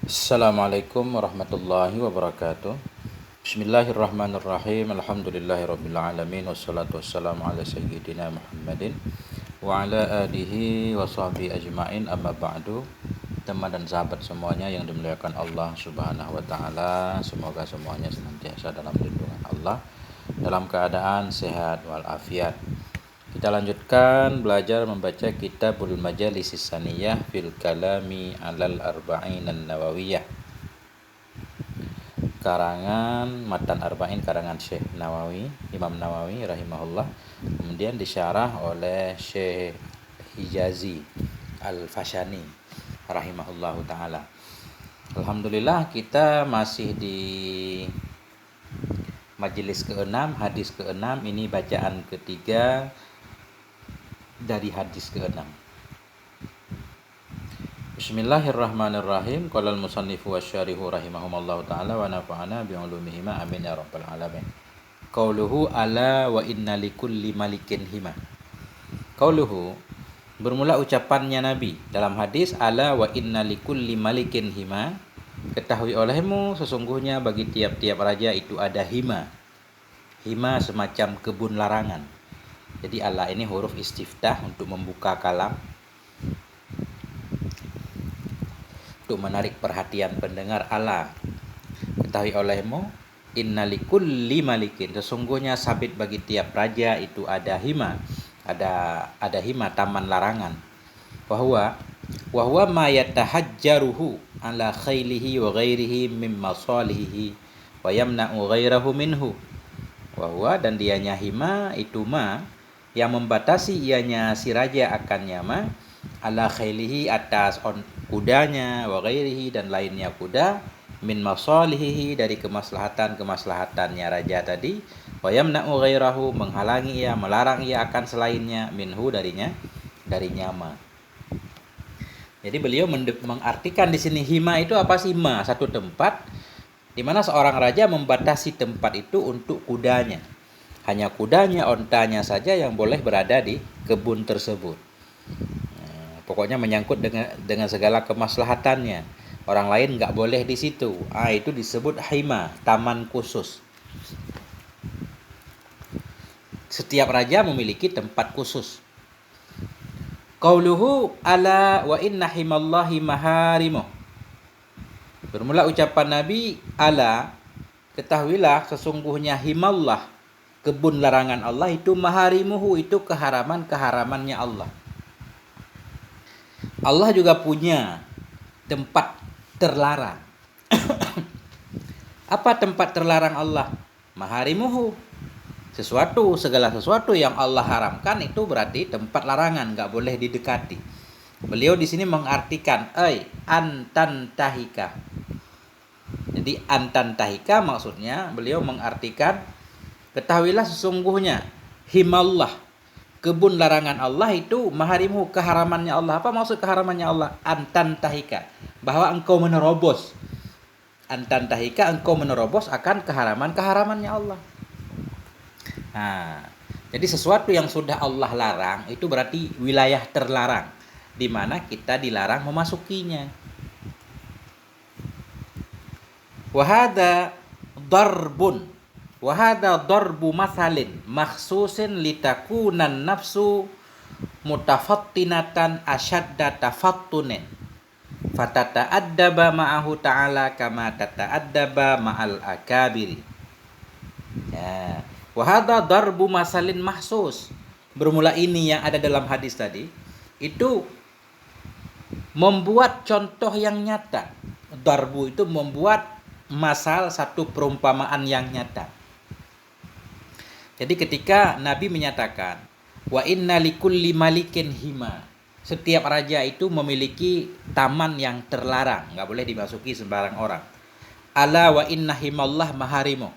Assalamualaikum warahmatullahi wabarakatuh. Bismillahirrahmanirrahim. Alhamdulillahirabbil alamin wassalatu wassalamu ala sayyidina Muhammadin wa ala alihi wa sahbihi ajmain, amma ba'du. Teman dan sahabat semuanya yang dimuliakan Allah Subhanahu wa taala, semoga semuanya senantiasa dalam lindungan Allah, dalam keadaan sehat walafiat. Kita lanjutkan belajar membaca Kitabul Majalis Saniyah fil Kalami alal Arba'in An-Nawawiyah, karangan Matan Arba'in karangan Syekh Nawawi, Imam Nawawi rahimahullah, kemudian disyarah oleh Syekh Hijazi Al-Fashani rahimahullahu taala. Alhamdulillah, kita masih di majelis ke-6, hadis ke-6. Ini bacaan ketiga dari hadis ke-6. Bismillahirrahmanirrahim. Qala al-musannifu wasyarihu rahimahumallahu ta'ala wa nafa'ana bi'ulumihima amin ya rabbal alamin. Qauluhu ala wa inna likulli malikin hima. Qauluhu, bermula ucapannya Nabi dalam hadis, ala wa inna likulli malikin hima, ketahui olehmu sesungguhnya bagi tiap-tiap raja itu ada hima. Hima semacam kebun larangan. Jadi ala ini huruf istiftah untuk membuka kalam, untuk menarik perhatian pendengar. Ala, ketahui olehmu, inna likulli malikin, sesungguhnya sabit bagi tiap raja itu ada hima. Ada hima, taman larangan. Wahwa ma yatahajjaruhu ala khailihi wa ghairihi min masalihi wa yamna'u ghairahu minhu. Wahwa, dan dianya hima itu ma yang membatasi ianya si raja akannya, ma ala khailihi atas kudanya, wa ghairihi dan lainnya kuda, min masalihi dari kemaslahatannya raja tadi, wa yamna'u ghairahu menghalangi ia, melarang ia akan selainnya, minhu darinya ma. Jadi beliau mengartikan di sini hima itu apa sih? Ma, satu tempat di mana seorang raja membatasi tempat itu untuk kudanya. Hanya kudanya, ontanya saja yang boleh berada di kebun tersebut. Pokoknya menyangkut dengan segala kemaslahatannya. Orang lain nggak boleh di situ. Itu disebut hima, taman khusus. Setiap raja memiliki tempat khusus. Qauluhu ala wa inna himallahi maharimuh. Bermula ucapan Nabi, ala, ketahuilah sesungguhnya himallah, kebun larangan Allah itu, maharimuhu itu keharamannya Allah. Allah juga punya tempat terlarang. Apa tempat terlarang Allah? Maharimuhu, segala sesuatu yang Allah haramkan itu berarti tempat larangan, nggak boleh didekati. Beliau di sini mengartikan antantahika. Jadi antantahika maksudnya beliau mengartikan, ketahuilah sesungguhnya himallah, kebun larangan Allah itu, maharimu keharamannya Allah. Apa maksud keharamannya Allah? Antantahika, bahwa engkau menerobos. Antantahika, engkau menerobos akan keharamannya Allah. Jadi sesuatu yang sudah Allah larang itu berarti wilayah terlarang, di mana kita dilarang memasukinya. Wahada darbu masalin makhsusin litakunan nafsu mutafattinatan asyadda tafattunin fatata'addaba ma'ahu ta'ala kama tata'addaba ma'al akabiri. Wahada darbu masalin mahsus, bermula ini yang ada dalam hadis tadi itu membuat contoh yang nyata. Darbu itu membuat masal, satu perumpamaan yang nyata. Jadi ketika Nabi menyatakan wa inna likulli malikin hima, setiap raja itu memiliki taman yang terlarang, nggak boleh dimasuki sembarang orang. Ala wa inna himallah maharimu,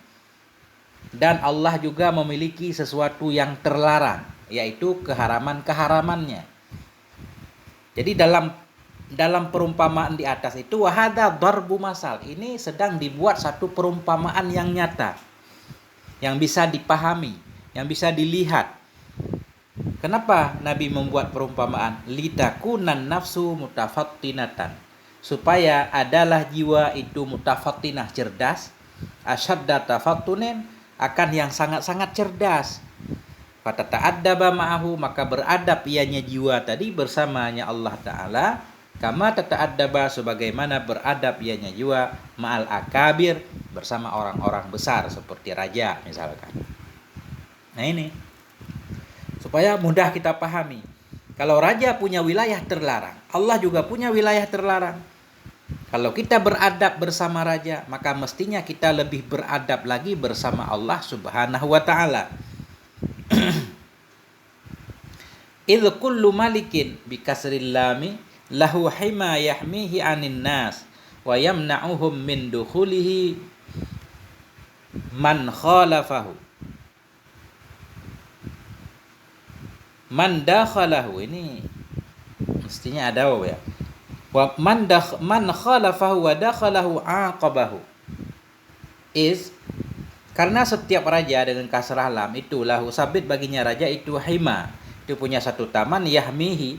dan Allah juga memiliki sesuatu yang terlarang, yaitu keharamannya. Jadi dalam perumpamaan di atas itu, wahada darbu masal, ini sedang dibuat satu perumpamaan yang nyata, yang bisa dipahami, yang bisa dilihat. Kenapa Nabi membuat perumpamaan? Litakunan nafsu mutafattinatan, supaya adalah jiwa itu mutafattinah, cerdas, asyadda tafattunin, akan yang sangat-sangat cerdas. Fatata'addaba ma'ahu, maka beradab ianya jiwa tadi bersamanya Allah Ta'ala, kama tata'addaba, sebagaimana beradab ianya jiwa ma'al akabir, bersama orang-orang besar seperti raja misalkan. Nah ini supaya mudah kita pahami. Kalau raja punya wilayah terlarang, Allah juga punya wilayah terlarang. Kalau kita beradab bersama raja, maka mestinya kita lebih beradab lagi bersama Allah Subhanahu wa Ta'ala. Idh kullu malikin bikasril lami lahu hima yahmihi anin nas wa yamna'uhum min dukhulihi man khalafahu. Man dakhalahu, ini mestinya ada waw ya. Wa man khalafahu wa dakhalahu aqabahu. Karena setiap raja dengan kasrah lam itu lahu, sabit baginya raja itu hima, itu punya satu taman, yahmihi,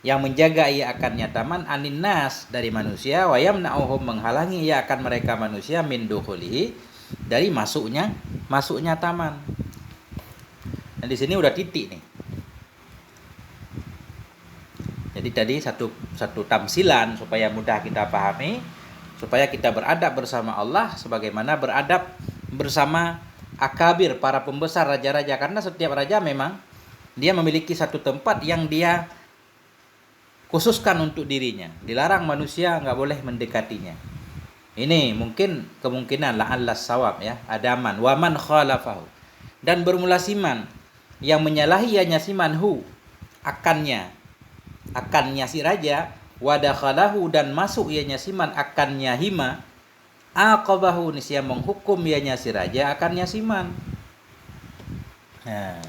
yang menjaga ia akannya taman, anin nas, dari manusia, wa yamna'uhum, menghalangi ia akan mereka manusia, min dukhulihi, dari masuknya taman. Nah di sini udah titik nih. Jadi tadi satu tamsilan supaya mudah kita pahami, supaya kita beradab bersama Allah sebagaimana beradab bersama akabir, para pembesar, raja-raja. Karena setiap raja memang dia memiliki satu tempat yang dia khususkan untuk dirinya. Dilarang manusia nggak boleh mendekatinya. Ini mungkin kemungkinan la'allas sawab ya, adaman waman khalafahu, dan bermula siman yang menyalahi ianya siman hu, akannya si raja, wadakhalahu, dan masuk ianya siman akannya hima, aqabahu, nisya menghukum ianya si raja akannya siman. Nah,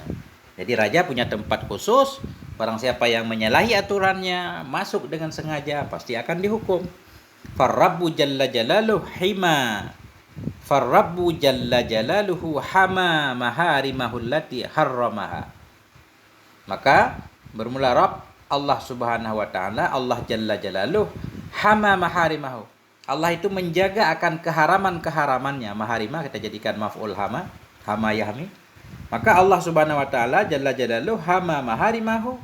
jadi raja punya tempat khusus, barang siapa yang menyalahi aturannya, masuk dengan sengaja, pasti akan dihukum. Farrabbu jalla jalaluhu hima, farrabbu jalla jalaluhu hama maharimahul lati harramaha. Maka bermula Rabb Allah Subhanahu wa Ta'ala, Allah Jalla Jalaluh, hama maharimahu, Allah itu menjaga akan keharaman-keharamannya. Maharimah kita jadikan maf'ul hama, hama yahmi. Maka Allah Subhanahu wa Ta'ala Jalla Jalaluh hama maharimahu,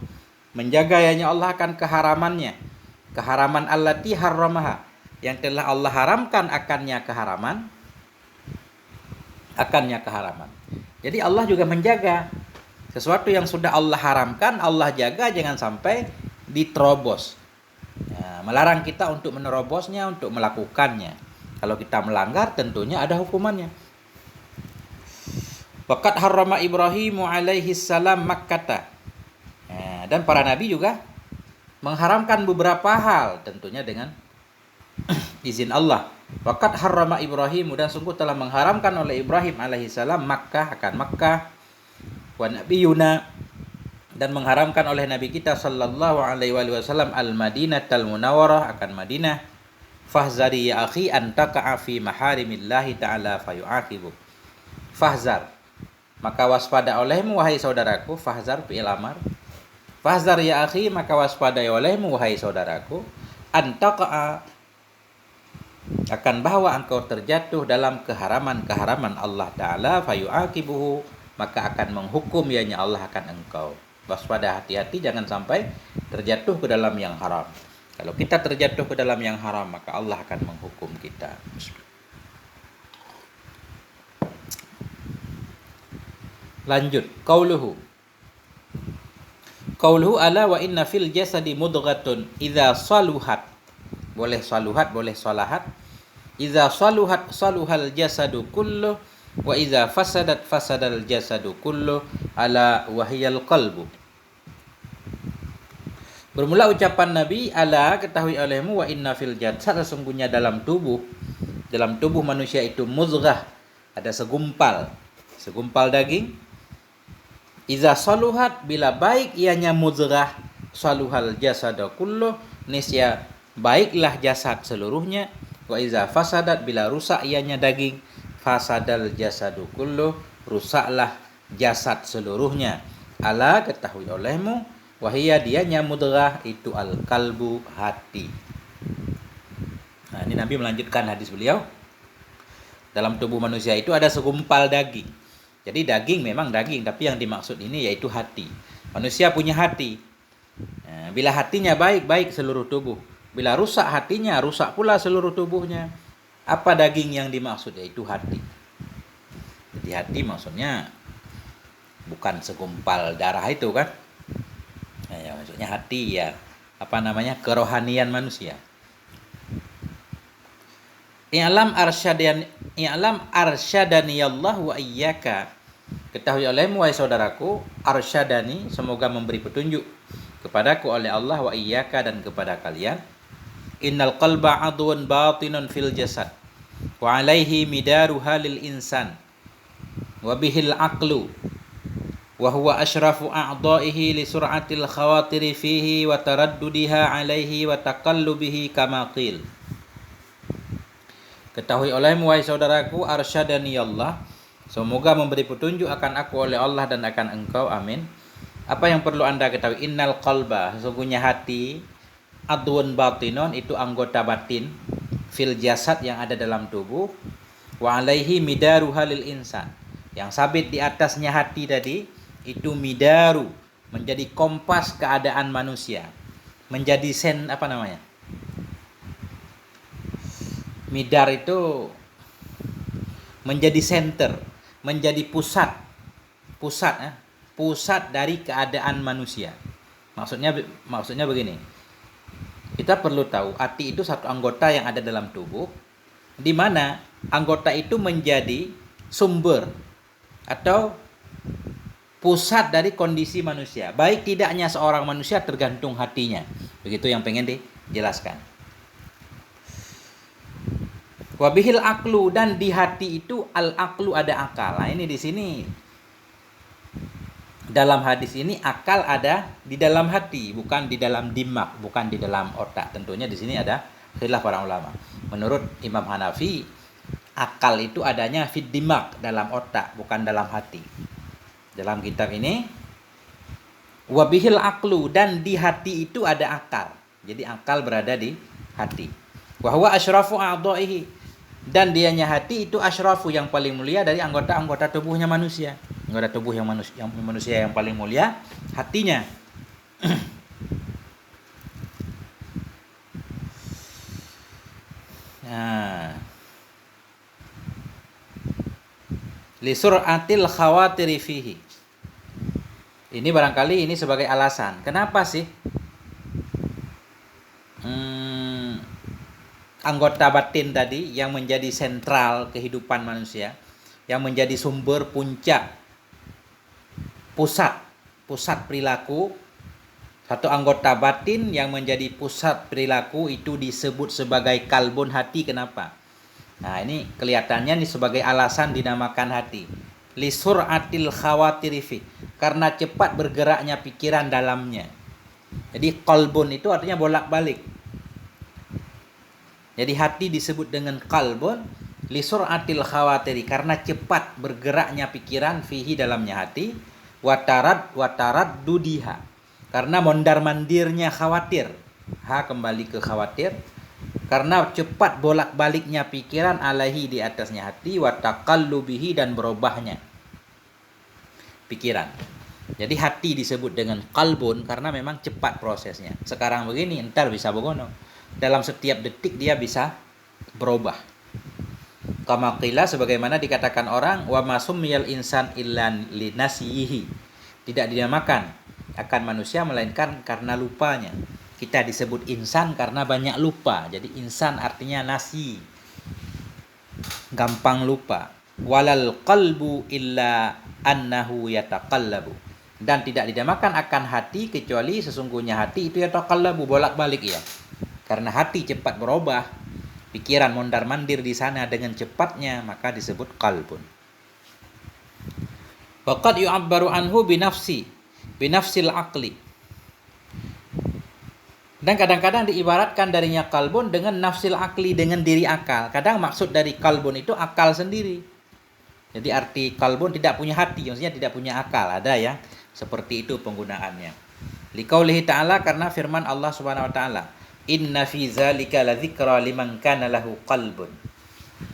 menjaga yanya Allah akan keharamannya, keharaman allati harramaha, yang telah Allah haramkan akannya keharaman. Jadi Allah juga menjaga sesuatu yang sudah Allah haramkan, Allah jaga jangan sampai diterobos. Ya, melarang kita untuk menerobosnya, untuk melakukannya. Kalau kita melanggar tentunya ada hukumannya. Waqad harrama Ibrahim alaihi salam Makkah. Ya, dan para nabi juga mengharamkan beberapa hal, tentunya dengan izin Allah. Waqad harrama Ibrahim, dan sungguh telah mengharamkan oleh Ibrahim alaihi salam Makkah, akan Makkah, wa nabiyuna, dan mengharamkan oleh Nabi kita sallallahu alaihi wasallam al-Madinatal Munawwarah, akan Madinah. Fahzari ya akhi an taqa'a fi maharimillahi ta'ala fayu'aqibu. Fahzar, maka waspada olehmu wahai saudaraku. Fahzar fi'il amar. Fahzar ya akhi, maka waspada olehmu wahai saudaraku, an taqa'a, akan bahwa engkau terjatuh dalam keharaman-keharaman Allah Ta'ala, fayu'aqibuhu, maka akan menghukum ianya Allah akan engkau. Waspada, hati-hati jangan sampai terjatuh ke dalam yang haram. Kalau kita terjatuh ke dalam yang haram, maka Allah akan menghukum kita. Lanjut, qauluhu ala wa inna fil jasadi mudghatun idza saluhat, boleh saluhat, boleh salahat. Idza saluhat saluhal jasadu kullu, wa idza fasadat fasadal jasadu kullu, ala wahiyal qalbu. Bermula ucapan Nabi, ala, ketahui olehmu, wa inna fil jasad, sesungguhnya dalam tubuh manusia itu mudghah, ada segumpal daging. Idza saluhat, bila baik ianya mudghah, saluhal jasadu kullu, nisya baiklah jasad seluruhnya. Wa idza fasadat, bila rusak ianya daging, fasadal jasadu kullu, rusaklah jasad seluruhnya. Ala, ketahui olehmu, wahia, dianya mudghah, itu al-kalbu, hati. Nah, ini Nabi melanjutkan hadis beliau. Dalam tubuh manusia itu ada segumpal daging. Jadi daging memang daging, tapi yang dimaksud ini yaitu hati. Manusia punya hati. Nah, bila hatinya baik, baik seluruh tubuh. Bila rusak hatinya, rusak pula seluruh tubuhnya. Apa daging yang dimaksud? Yaitu hati. Jadi hati maksudnya bukan segumpal darah itu kan. Nah, ya, maksudnya hati ya, kerohanian manusia. I'lam arsyadani Allah wa iyyaka. Ketahui olehmu wahai saudaraku, arsyadani, semoga memberi petunjuk kepadaku oleh Allah, wa iyyaka, dan kepada kalian. Innal qalba adwun batinun fil jasad wa alaihi midaruha lil insan wa bihil aqlu wa huwa asyrafu a'dha'ihi li sur'atil khawatiri fihi wa taraddudiha alaihi wa taqallubihi kama qil. Ketahui olehmu wahai saudaraku, arsyadani Allah, semoga memberi petunjuk akan aku oleh Allah dan akan engkau, amin. Apa yang perlu anda ketahui? Innal qalba, sesungguhnya hati, adwun batinon, itu anggota batin, fil jasad, yang ada dalam tubuh, wa alaihi midaru halil insan, yang sabit di atasnya hati tadi, itu midaru, menjadi kompas keadaan manusia, menjadi midar itu menjadi center, menjadi pusat dari keadaan manusia. Maksudnya begini. Kita perlu tahu hati itu satu anggota yang ada dalam tubuh, di mana anggota itu menjadi sumber atau pusat dari kondisi manusia. Baik tidaknya seorang manusia tergantung hatinya. Begitu yang pengen dijelaskan. Wabihil aklu, dan di hati itu al-aklu, ada akal. Nah, ini di sini dalam hadis ini akal ada di dalam hati, bukan di dalam dimak, bukan di dalam otak. Tentunya di sini ada khilaf para ulama. Menurut Imam Hanafi, akal itu adanya fid dimak, dalam otak, bukan dalam hati. Dalam kitab ini wabihil aklu, dan di hati itu ada akal. Jadi akal berada di hati. Wa huwa asyrafu a'dha'ihi, dan dianya hati itu asyrafu, yang paling mulia dari anggota-anggota tubuhnya manusia. Anggota tubuh yang manusia yang paling mulia hatinya. Nah, li sur'atil khawatiri fihi. Ini barangkali ini sebagai alasan. Kenapa sih anggota batin tadi yang menjadi sentral kehidupan manusia, yang menjadi sumber puncak pusat perilaku, satu anggota batin yang menjadi pusat perilaku itu disebut sebagai kalbun, hati. Kenapa? Nah, ini kelihatannya nih sebagai alasan dinamakan hati. Li sur'atil khawatiri fi, karena cepat bergeraknya pikiran dalamnya. Jadi kalbun itu artinya bolak-balik. Jadi hati disebut dengan kalbun li sur'atil khawatiri, karena cepat bergeraknya pikiran, fihi, dalamnya hati, watarad dudiha, karena mondar-mandirnya khawatir, kembali ke khawatir, karena cepat bolak-baliknya pikiran, alaihi, di atasnya hati, wataqallubihi, dan berubahnya pikiran. Jadi hati disebut dengan kalbun karena memang cepat prosesnya. Sekarang begini, entar bisa begono. Dalam setiap detik dia bisa berubah. Kama qila, sebagaimana dikatakan orang, wa masumiyal insan illan linasihi, tidak dinamakan akan manusia melainkan karena lupanya. Kita disebut insan karena banyak lupa. Jadi insan artinya nasi, gampang lupa. Walal qalbu illa annahu yataqallabu, dan tidak dinamakan akan hati kecuali sesungguhnya hati itu yataqallabu, bolak-balik ya. Karena hati cepat berubah, pikiran mondar-mandir di sana dengan cepatnya, maka disebut qalbun. Waqad yu'abbaru anhu binafsil aqli. Dan kadang-kadang diibaratkan darinya kalbun dengan nafsil akli, dengan diri akal. Kadang maksud dari kalbun itu akal sendiri. Jadi arti kalbun tidak punya hati, maksudnya tidak punya akal. Ada yang seperti itu penggunaannya. Liqaulihi ta'ala, karena firman Allah Subhanahu wa taala, Inna fi dzalika ladzikra liman kana lahu qalbun.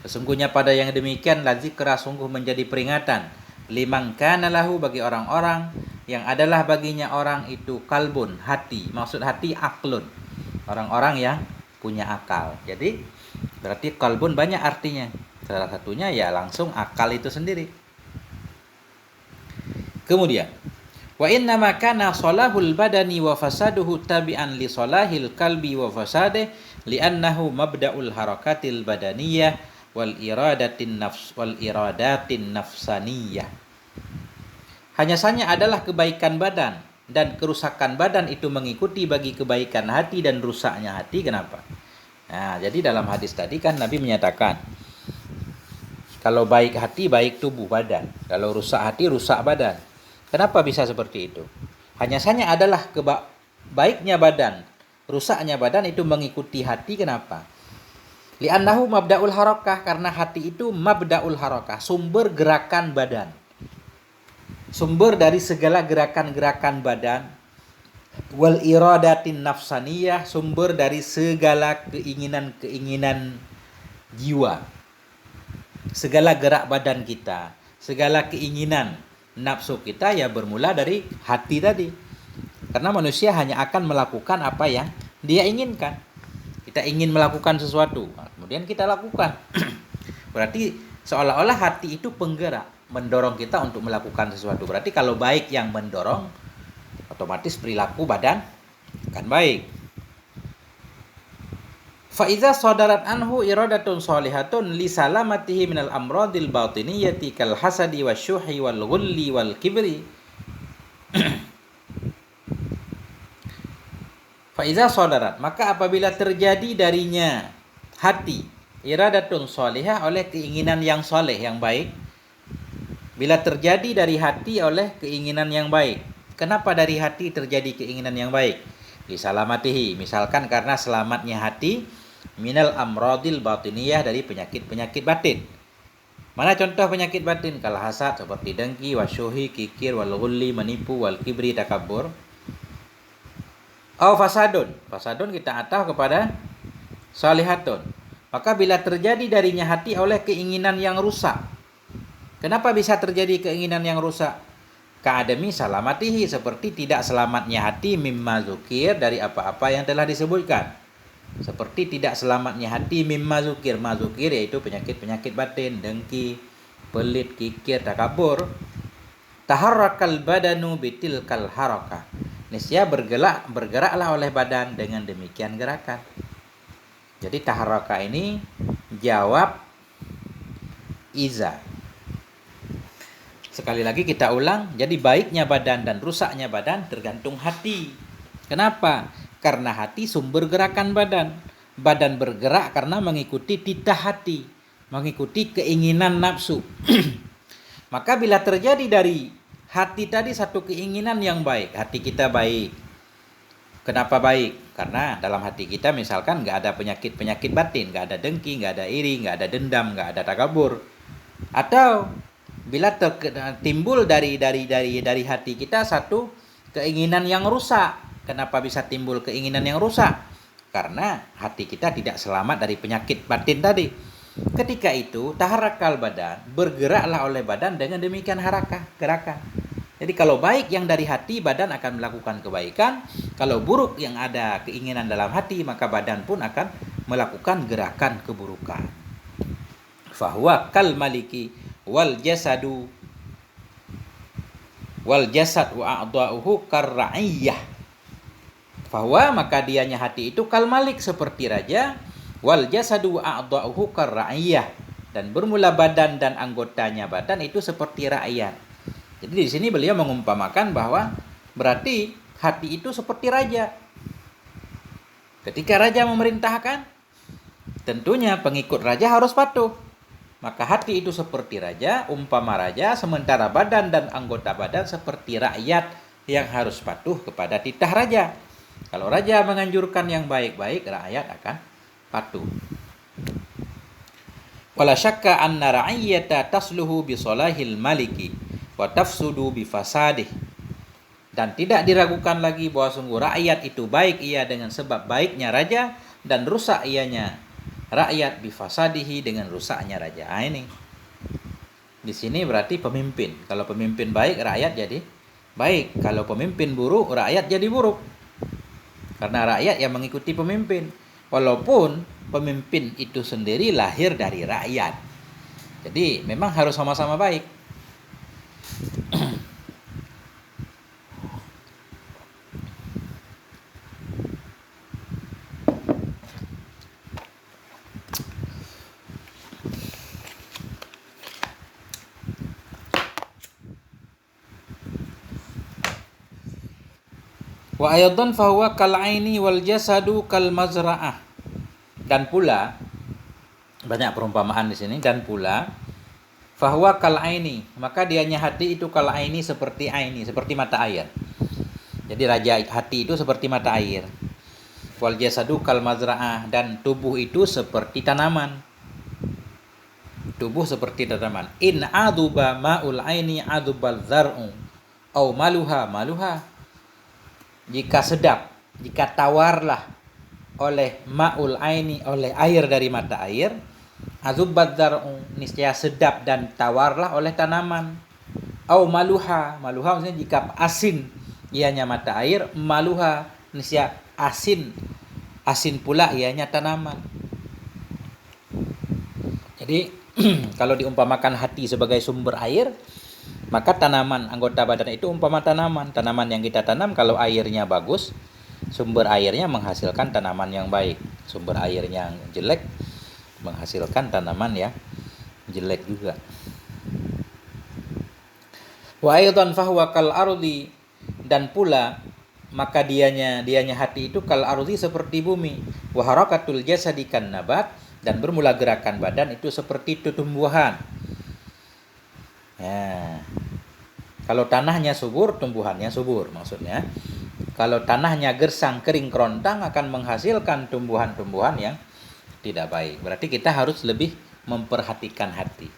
Sesungguhnya pada yang demikian ladzikra, sungguh menjadi peringatan, liman kana lahu, bagi orang-orang yang adalah baginya orang itu kalbun, hati. Maksud hati aklun, orang-orang yang punya akal. Jadi berarti kalbun banyak artinya. Salah satunya ya langsung akal itu sendiri. Kemudian wa inna ma kana salahul badani wa fasaduhu tabi'an li salahil qalbi wa fasadih li'annahu mabda'ul harakatil badaniyah wal iradatin nafsaniyah. Hanya saja adalah kebaikan badan dan kerusakan badan itu mengikuti bagi kebaikan hati dan rusaknya hati. Kenapa? Nah, jadi dalam hadis tadi kan Nabi menyatakan kalau baik hati baik tubuh badan, kalau rusak hati rusak badan. Kenapa bisa seperti itu? Hanya saja adalah baiknya badan, rusaknya badan itu mengikuti hati. Kenapa? Li'annahu mabda'ul harakah, karena hati itu mabda'ul harakah, sumber gerakan badan. Sumber dari segala gerakan-gerakan badan. Wal iradatin nafsaniyah, sumber dari segala keinginan-keinginan jiwa. Segala gerak badan kita, segala keinginan nafsu kita ya bermula dari hati tadi. Karena manusia hanya akan melakukan apa yang dia inginkan. Kita ingin melakukan sesuatu, kemudian kita lakukan. Berarti seolah-olah hati itu penggerak, mendorong kita untuk melakukan sesuatu. Berarti kalau baik yang mendorong, otomatis perilaku badan akan baik. Fa iza sadarat anhu iradatun shalihatun li salamatihi minal amradil batiniyyati kal hasadi wasyuhi wal ghulli wal kibri. Fa iza sadarat, maka apabila terjadi darinya hati iradatun shalihah, oleh keinginan yang soleh, yang baik. Bila terjadi dari hati oleh keinginan yang baik. Kenapa dari hati terjadi keinginan yang baik? Li salamatihi, misalkan karena selamatnya hati minal amradil batiniyah, dari penyakit-penyakit batin. Mana contoh penyakit batin? Kal hasad, seperti dengki, wasyuhi, kikir, wal ghulli, menipu, wal kibri, takabur. Au fasadun, fasadun kita atau kepada salihatun. Maka bila terjadi darinya hati oleh keinginan yang rusak. Kenapa bisa terjadi keinginan yang rusak? Ka'adami salamatihi, seperti tidak selamatnya hati mimma zukir, dari apa-apa yang telah disebutkan. Seperti tidak selamatnya hati mimma zukir. Mazukir yaitu penyakit-penyakit batin, dengki, pelit, kikir, takabur. Taharrakal badanu bitilkal harakah. Niscaya bergeraklah oleh badan dengan demikian gerakan. Jadi taharraka ini jawab iza. Sekali lagi kita ulang, jadi baiknya badan dan rusaknya badan tergantung hati. Kenapa? Karena hati sumber gerakan badan. Badan bergerak karena mengikuti titah hati, mengikuti keinginan nafsu. Maka bila terjadi dari hati tadi satu keinginan yang baik, hati kita baik. Kenapa baik? Karena dalam hati kita misalkan nggak ada penyakit-penyakit batin, nggak ada dengki, nggak ada iri, nggak ada dendam, nggak ada takabur. Atau bila timbul dari hati kita satu keinginan yang rusak. Kenapa bisa timbul keinginan yang rusak? Karena hati kita tidak selamat dari penyakit batin tadi. Ketika itu taharakal badan, bergeraklah oleh badan dengan demikian harakah, gerakan. Jadi kalau baik yang dari hati, badan akan melakukan kebaikan. Kalau buruk yang ada keinginan dalam hati, maka badan pun akan melakukan gerakan keburukan. Fahuwa kal maliki wal jasad wa a'dha'uhu karra'iyah. Fahuwa, maka dianya hati itu kal malik, seperti raja. Wal jasadu a'dha'uhu karra'iyah, dan bermula badan dan anggotanya badan itu seperti rakyat. Jadi di sini beliau mengumpamakan bahwa berarti hati itu seperti raja. Ketika raja memerintahkan, tentunya pengikut raja harus patuh. Maka hati itu seperti raja, umpama raja, sementara badan dan anggota badan seperti rakyat yang harus patuh kepada titah raja. Kalau raja menganjurkan yang baik-baik, rakyat akan patuh. Wala syakka anna ra'iyata tasluhu bi salahil maliki wa tafsudu bi fasadih. Dan tidak diragukan lagi bahwa sungguh rakyat itu baik ia dengan sebab baiknya raja, dan rusak ianya rakyat bifasadihi dengan rusaknya raja. Nah, ini di sini berarti pemimpin. Kalau pemimpin baik, rakyat jadi baik. Kalau pemimpin buruk, rakyat jadi buruk. Karena rakyat yang mengikuti pemimpin. Walaupun pemimpin itu sendiri lahir dari rakyat. Jadi memang harus sama-sama baik. Wa aydan fahuwa kal aini wal jasadu kal mazra'ah. Dan pula banyak perumpamaan di sini. Dan pula fahuwa kal aini, maka dianya hati itu kal aini, seperti aini, seperti mata air. Jadi raja hati itu seperti mata air. Wal jasadu kal mazra'ah, dan tubuh itu seperti tanaman. Tubuh seperti tanaman. In aduba ma'ul aini adubal zar'u au maluha maluha. Jika sedap, jika tawarlah oleh ma'ul aini, oleh air dari mata air, azubbat zar'u, niscaya sedap dan tawarlah oleh tanaman. Au maluha, maluha maksudnya jika asin ianya mata air, maluha niscaya asin, asin pula ianya tanaman. Jadi kalau diumpamakan hati sebagai sumber air, maka tanaman anggota badan itu umpama tanaman. Tanaman yang kita tanam kalau airnya bagus, sumber airnya menghasilkan tanaman yang baik. Sumber airnya yang jelek menghasilkan tanaman yang jelek juga. Wa aidan fahuwa kal ardi, dan pula maka dianya hati itu kal ardi, seperti bumi. Wa harakatul jasadi kan nabat, dan bermula gerakan badan itu seperti tumbuhan. Ya. Kalau tanahnya subur, tumbuhannya subur maksudnya. Kalau tanahnya gersang, kering, kerontang, akan menghasilkan tumbuhan-tumbuhan yang tidak baik. Berarti kita harus lebih memperhatikan hati.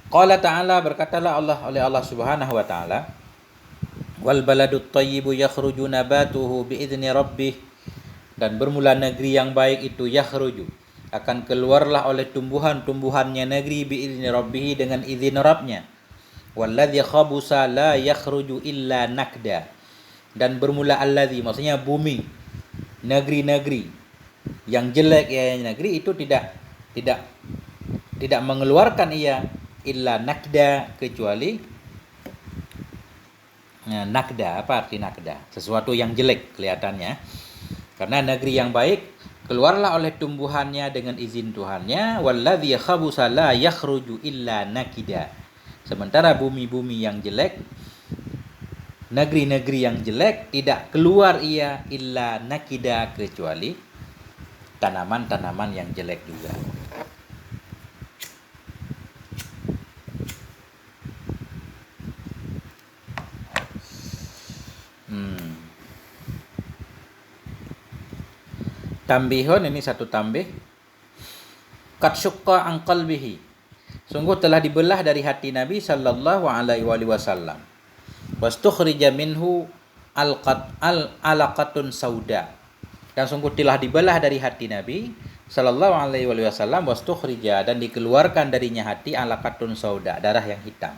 Qala ta'ala, berkatalah Allah oleh Allah Subhanahu wa taala, wal baladut thayyibu yakhruju nabatuhu biizni rabbih, dan bermula negeri yang baik itu yakhruju, akan keluarlah oleh tumbuhan-tumbuhannya negeri biizni rabbih, dengan izin Rabbnya. Walladzi khabusa la yakhruju illa nakda, dan bermula alladzi maksudnya bumi, negeri-negeri yang jelek ya negeri itu tidak mengeluarkan ia illa nakda, kecuali nakda. Apa arti nakda? Sesuatu yang jelek kelihatannya. Karena negeri yang baik keluarlah oleh tumbuhannya dengan izin Tuhannya. Walladzi khabusa la yakhruju illa nakida. Sementara bumi-bumi yang jelek, negeri-negeri yang jelek, tidak keluar ia illa nakida, kecuali tanaman-tanaman yang jelek juga. Tambihun, ini satu tambih. Qad syukka an qalbihi, sungguh telah dibelah dari hati Nabi sallallahu alaihi wasallam. Wastukhrija minhu alaqatun sauda, dan sungguh telah dibelah dari hati Nabi sallallahu alaihi wasallam. Wastukhrija, dan dikeluarkan darinya hati alaqatun sauda, darah yang hitam.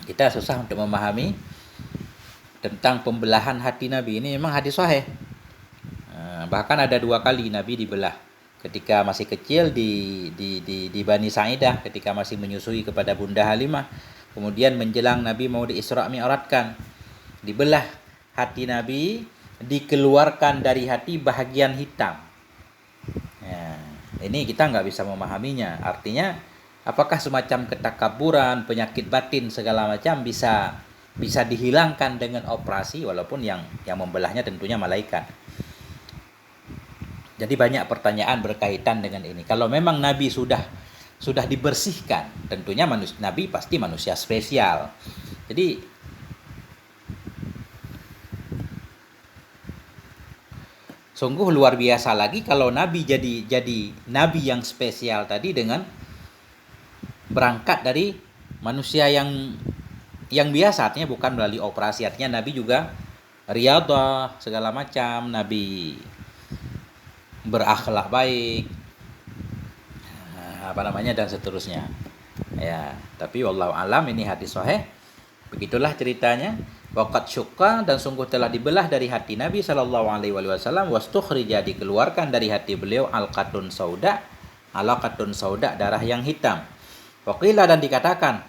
Kita susah untuk memahami tentang pembelahan hati Nabi. Ini memang hadis sahih. Bahkan ada 2 kali Nabi dibelah. Ketika masih kecil di Bani Sa'idah, ketika masih menyusui kepada Bunda Halimah. Kemudian menjelang Nabi mau di-Isra' Mi'rajkan, dibelah hati Nabi, dikeluarkan dari hati bahagian hitam. Ya, ini kita nggak bisa memahaminya. Artinya apakah semacam ketakaburan, penyakit batin segala macam bisa dihilangkan dengan operasi, walaupun yang membelahnya tentunya malaikat. Jadi banyak pertanyaan berkaitan dengan ini. Kalau memang Nabi sudah dibersihkan, tentunya Nabi pasti manusia spesial. Jadi sungguh luar biasa lagi kalau Nabi jadi Nabi yang spesial tadi dengan berangkat dari manusia yang biasa, artinya bukan melalui operasi. Artinya Nabi juga riyadhah segala macam, Nabi berakhlak baik, dan seterusnya. Ya, tapi wallahu alam, ini hadis sahih. Begitulah ceritanya. Waqad syukka, dan sungguh telah dibelah dari hati Nabi sallallahu alaihi wasallam, wastukhrija, dikeluarkan dari hati beliau, alqatun sauda, alaqatun sauda, darah yang hitam. Waqila, dan dikatakan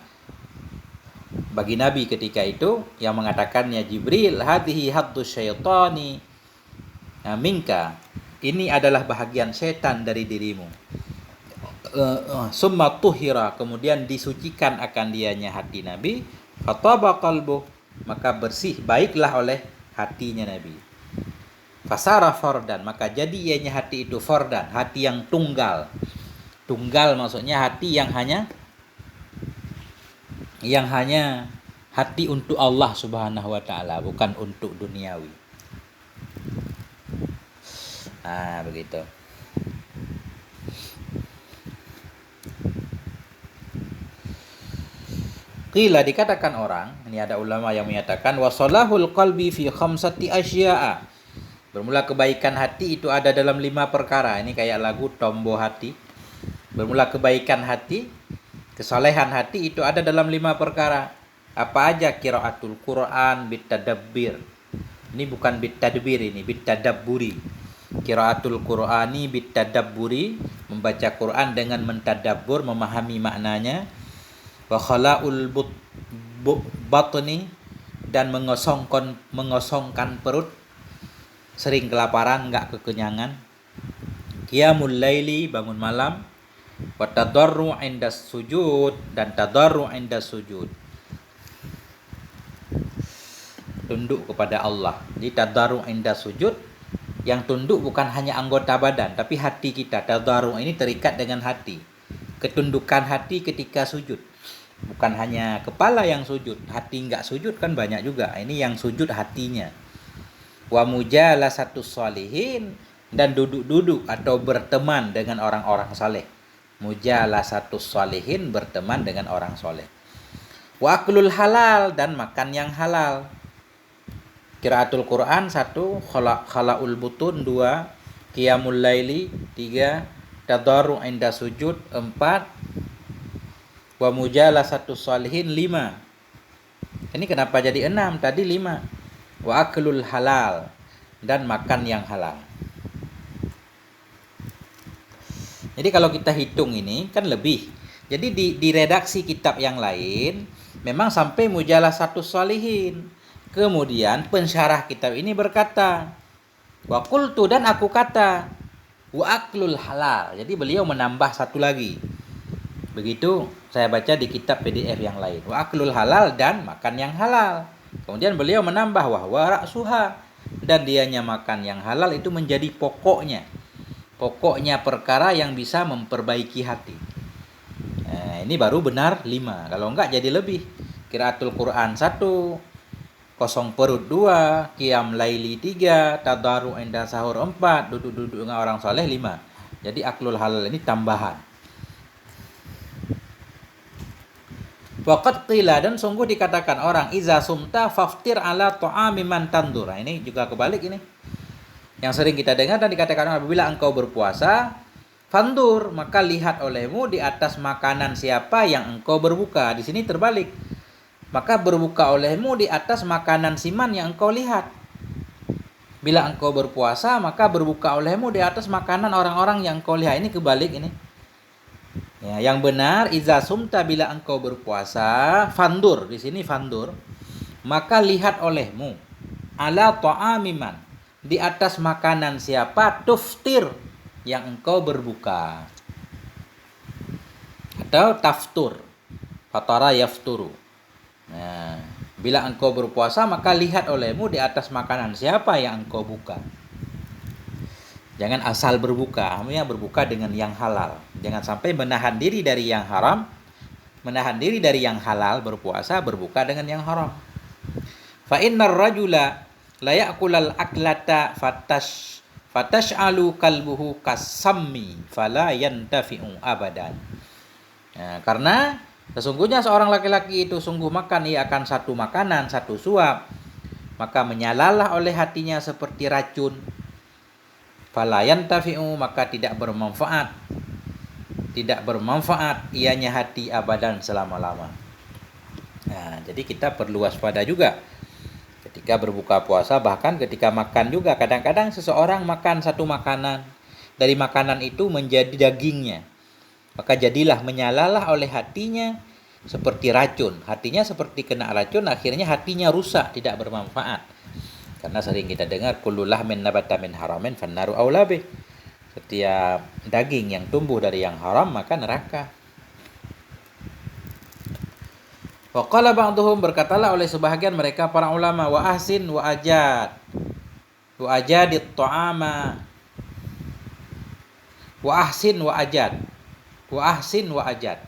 bagi Nabi ketika itu, yang mengatakannya Jibril, hadhihi haddu syaitani minka, ini adalah bahagian setan dari dirimu. Summa tuhira, kemudian disucikan akan dianya hati Nabi, fataba qalbuh, maka bersih baiklah oleh hatinya Nabi. Fasara fardan, maka jadi ianya hati itu fardan, hati yang tunggal. Tunggal maksudnya hati yang hanya hati untuk Allah Subhanahu wa taala, bukan untuk duniawi. Begitu. Qila, dikatakan orang, ini ada ulama yang menyatakan wasalahul qalbi fi khamsati asya'a. Bermula kebaikan hati itu ada dalam 5 perkara. Ini kayak lagu Tombo Hati. Bermula kebaikan hati, kesalehan hati itu ada dalam 5 perkara. Apa aja? Qiraatul Quran bitadabbir. Ini bukan bitadbir, ini bitadabburi. Qiraatul Qurani bitadabburi, membaca Quran dengan mentadabbur, memahami maknanya. Wa khala'ul batni, dan mengosongkan perut, sering kelaparan, enggak kekenyangan. Qiyamul laili, bangun malam. Wa tadarru' inda sujud, dan tadarru' inda sujud, tunduk kepada Allah. Jadi tadarru' inda sujud, yang tunduk bukan hanya anggota badan, tapi hati kita. Tadarru' ini terikat dengan hati. Ketundukan hati ketika sujud. Bukan hanya kepala yang sujud, hati enggak sujud kan banyak juga. Ini yang sujud hatinya. Wa mujalasatus sholihin, dan duduk-duduk atau berteman dengan orang-orang saleh. Mujalasatus sholihin, berteman dengan orang saleh. Wa aklul halal, dan makan yang halal. Qiraatul Quran 1, khala'ul butun 2, qiyamul laili 3, tadarru' inda sujud 4, wa mujalasatus sholihin 5. Ini kenapa jadi 6? Tadi 5. Wa aklul halal, dan makan yang halal. Jadi kalau kita hitung ini kan lebih. Jadi di redaksi kitab yang lain memang sampai mujalasatus sholihin. Kemudian pensyarah kitab ini berkata, wa qultu, dan aku kata, wa aklul halal. Jadi beliau menambah satu lagi. Begitu saya baca di kitab PDF yang lain. Wa aklul halal, dan makan yang halal. Kemudian beliau menambah wa ra'suha, dan dianya makan yang halal itu menjadi pokoknya. Pokoknya perkara yang bisa memperbaiki hati. Ini baru benar 5. Kalau enggak jadi lebih. Qiraatul Quran 1, kosong perut 2, qiyam laili 3, tadarru' inda sahur 4, duduk-duduk dengan orang soleh 5. Jadi aklul halal ini tambahan. Waqad qila, dan sungguh dikatakan orang, iza sumta faftir ala ta'ami man tandur. Ini juga kebalik ini. Yang sering kita dengar dan dikatakan apabila engkau berpuasa, fandur, maka lihat olehmu di atas makanan siapa yang engkau berbuka. Di sini terbalik. Maka berbuka olehmu di atas makanan siman yang engkau lihat. Bila engkau berpuasa, maka berbuka olehmu di atas makanan orang-orang yang engkau lihat. Ini kebalik ini. Ya, yang benar iza sumta, bila engkau berpuasa, fandur, di sini fandur, maka lihat olehmu ala ta'amiman, di atas makanan siapa, tuftir, yang engkau berbuka. Atau taftur, fatara yafturu. Nah, bila engkau berpuasa, maka lihat olehmu di atas makanan siapa yang engkau buka. Jangan asal berbuka, artinya berbuka dengan yang halal. Jangan sampai menahan diri dari yang haram, menahan diri dari yang halal, berpuasa, berbuka dengan yang haram. Fa innar rajula la ya'kulal aklata fatash'alu qalbuhu kasammi fala yantafi'u abadan. Nah, karena sesungguhnya seorang laki-laki itu sungguh makan ia akan satu makanan, satu suap, maka menyalalah oleh hatinya seperti racun. Falayan tafi'u, maka tidak bermanfaat. Tidak bermanfaat ianya hati abadan selama-lama. Nah, jadi kita perlu waspada juga ketika berbuka puasa, bahkan ketika makan juga. Kadang-kadang seseorang makan satu makanan, dari makanan itu menjadi dagingnya, maka jadilah menyalalah oleh hatinya seperti racun. Hatinya seperti kena racun, akhirnya hatinya rusak, tidak bermanfaat. Karena sering kita dengar kullu lahmin nabata min haramin fannaru aula bih. Setiap daging yang tumbuh dari yang haram maka neraka. Wa qala ba'dhum, berkatalah oleh sebahagian mereka para ulama, wa ahsin wa ajad. Wa ajadit ta'ama. Wa ahsin wa ajad. Wa ahsin wa ajad.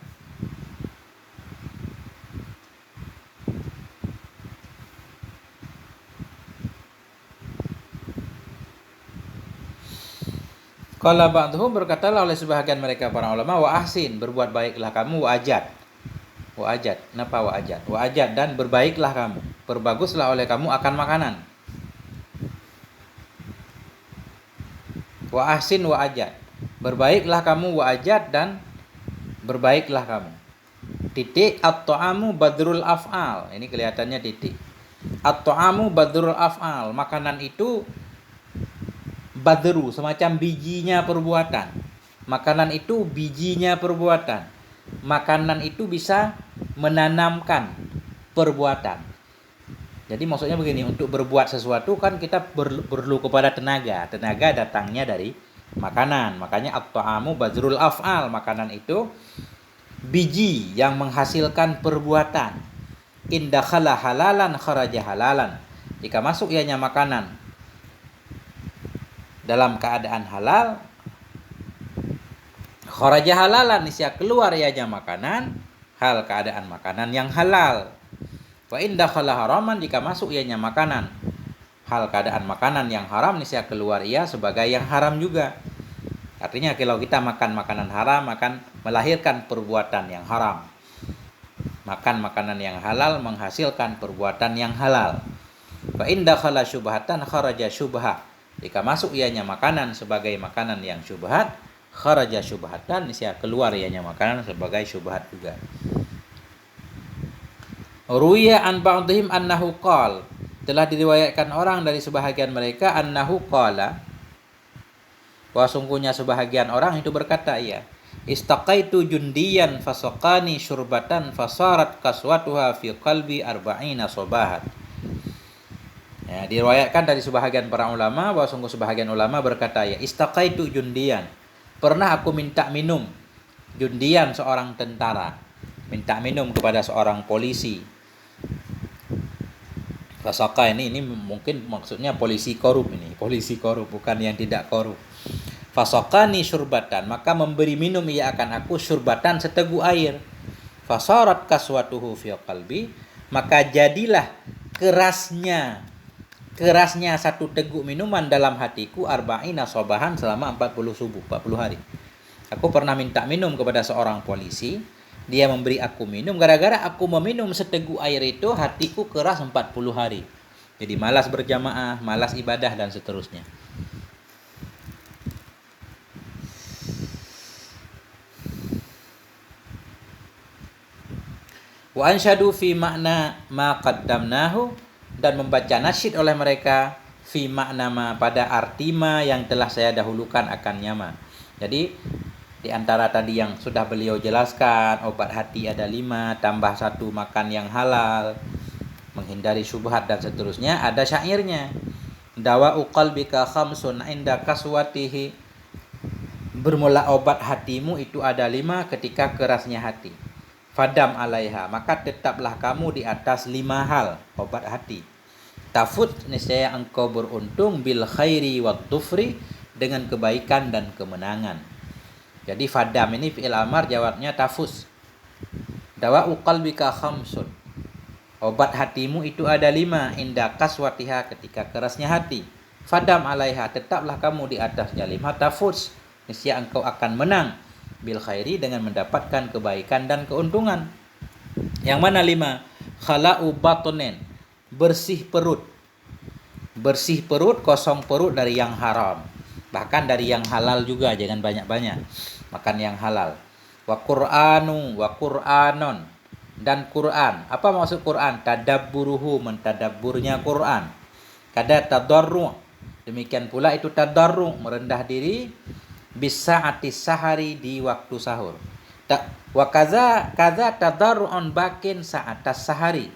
Qala ba'dhum, berkatalah oleh sebahagian mereka para ulama, wa ahsin, berbuat baiklah kamu, wa ajad. Wa ajad. Kenapa wa ajad? Wa ajad, dan berbaiklah kamu, berbaguslah oleh kamu akan makanan. Wa ahsin wa ajad. Berbaiklah kamu, wa ajad, dan berbaiklah kamu. Titik at-ta'amu badrul af'al. Ini kelihatannya titik. At-ta'amu badrul af'al. Makanan itu badru, semacam bijinya perbuatan. Makanan itu bijinya perbuatan. Makanan itu bisa menanamkan perbuatan. Jadi maksudnya begini, untuk berbuat sesuatu kan kita perlu kepada tenaga. Tenaga datangnya dari makanan. Makanya at-ta'amu badrul af'al. Makanan itu biji yang menghasilkan perbuatan. In dakhala halalan kharaja halalan. Jika masuk ianya makanan dalam keadaan halal, kharaja halalan, niscaya keluar ianya makanan hal keadaan makanan yang halal. Wa in dakhala haraman, jika masuk ianya makanan hal keadaan makanan yang haram, niscaya keluar ia sebagai yang haram juga. Artinya kalau kita makan makanan haram akan melahirkan perbuatan yang haram. Makan makanan yang halal menghasilkan perbuatan yang halal. Fa in dakhala syubhatan kharaja syubha. Jika masuk ianya makanan sebagai makanan yang syubhat, kharaja syubhatan, niscaya keluar ianya makanan sebagai syubhat juga. Ruwiya an ba'dihim annahu qala, telah diriwayatkan orang dari sebahagian mereka, annahu qala, bahwa sungguhnya sebahagian orang itu berkata, ia istaqaitu jundiyan fasaqani syurbatan fasarat kaswatuha fi qalbi arba'ina sobahat. Ya, diriwayatkan dari sebahagian para ulama bahwa sungguh sebahagian ulama berkata, ya istaqaitu jundiyan, pernah aku minta minum. Jundiyan seorang tentara, minta minum kepada seorang polisi. Fasaka ini mungkin maksudnya polisi korup, ini polisi korup, bukan yang tidak korup. Fasaqani syurbatan, maka memberi minum ia akan aku syurbatan seteguk air. Fasarat kaswatuhu fi qalbi, maka jadilah kerasnya satu teguk minuman dalam hatiku arba'ina sobahan, selama 40 subuh, 40 hari. Aku pernah minta minum kepada seorang polisi, dia memberi aku minum, gara-gara aku meminum seteguk air itu hatiku keras 40 hari. Jadi malas berjamaah, malas ibadah dan seterusnya. Wa ansyadu fi makna ma qaddamnahu, dan membaca nasyid oleh mereka fi makna ma, pada arti ma yang telah saya dahulukan akannya ma. Jadi di antara tadi yang sudah beliau jelaskan, obat hati ada 5, tambah 1 makan yang halal, menghindari syubhat dan seterusnya, ada syairnya. Dawa'u qalbika khamsun inda kaswatihi, bermula obat hatimu itu ada 5 ketika kerasnya hati. Fadam alaiha, maka tetaplah kamu di atas 5 hal obat hati. Tafut, niscaya engkau beruntung bil khairi wat tufri, dengan kebaikan dan kemenangan. Jadi fadam ini fi'il amar, jawabnya tafus. Dawa'u qalbika khamsun, obat hatimu itu ada 5, inda kaswatiha, ketika kerasnya hati. Fadam alaiha, tetaplah kamu di atasnya 5. Tafus, niscaya engkau akan menang bil khairi, dengan mendapatkan kebaikan dan keuntungan. Yang mana 5? Khala'u batnen, bersih perut. Bersih perut, kosong perut dari yang haram. Bahkan dari yang halal juga, jangan banyak-banyak. Makan yang halal. Wa Qur'anon, dan Quran. Apa maksud Quran? Tadabburuhu, mentadabburnya Quran. Kada tadarru', demikian pula itu tadarru', merendah diri, bisa'ati sahari, di waktu sahur. Wa kaza tadarru'un bakin sa'atas sahari.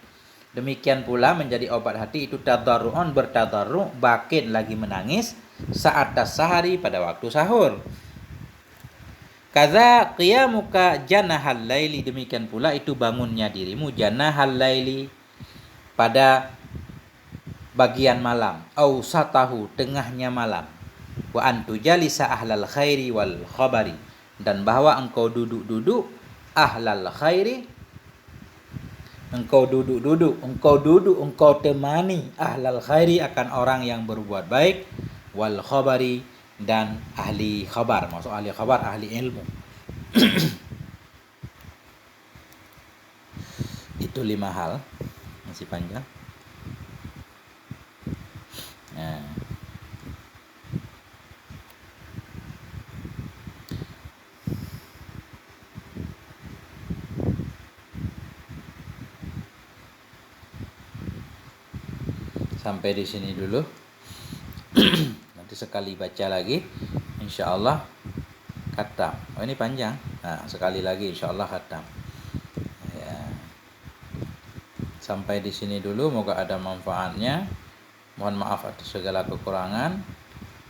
Demikian pula menjadi obat hati itu tadarru'un, bertadarru', bakin, lagi menangis, sa'atas sahari, pada waktu sahur. Kaza qiyamuka janahal laili, demikian pula itu bangunnya dirimu janahal laili, pada bagian malam, ausatahu, tengahnya malam, wa antu jalisa ahlal khairi wal khabari, dan bahwa engkau duduk-duduk ahlal khairi, engkau engkau temani ahlal khairi, akan orang yang berbuat baik, wal khabari, dan ahli khabar. Maksud ahli khabar, ahli ilmu. Itu 5 hal, masih panjang. Nah. Sampai di sini dulu. Nanti sekali baca lagi, insya Allah khatam. Oh, ini panjang. Nah, sekali lagi insya Allah khatam. Ya. Sampai di sini dulu, moga ada manfaatnya. Mohon maaf atas segala kekurangan.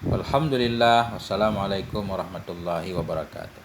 Alhamdulillah. Wassalamualaikum warahmatullahi wabarakatuh.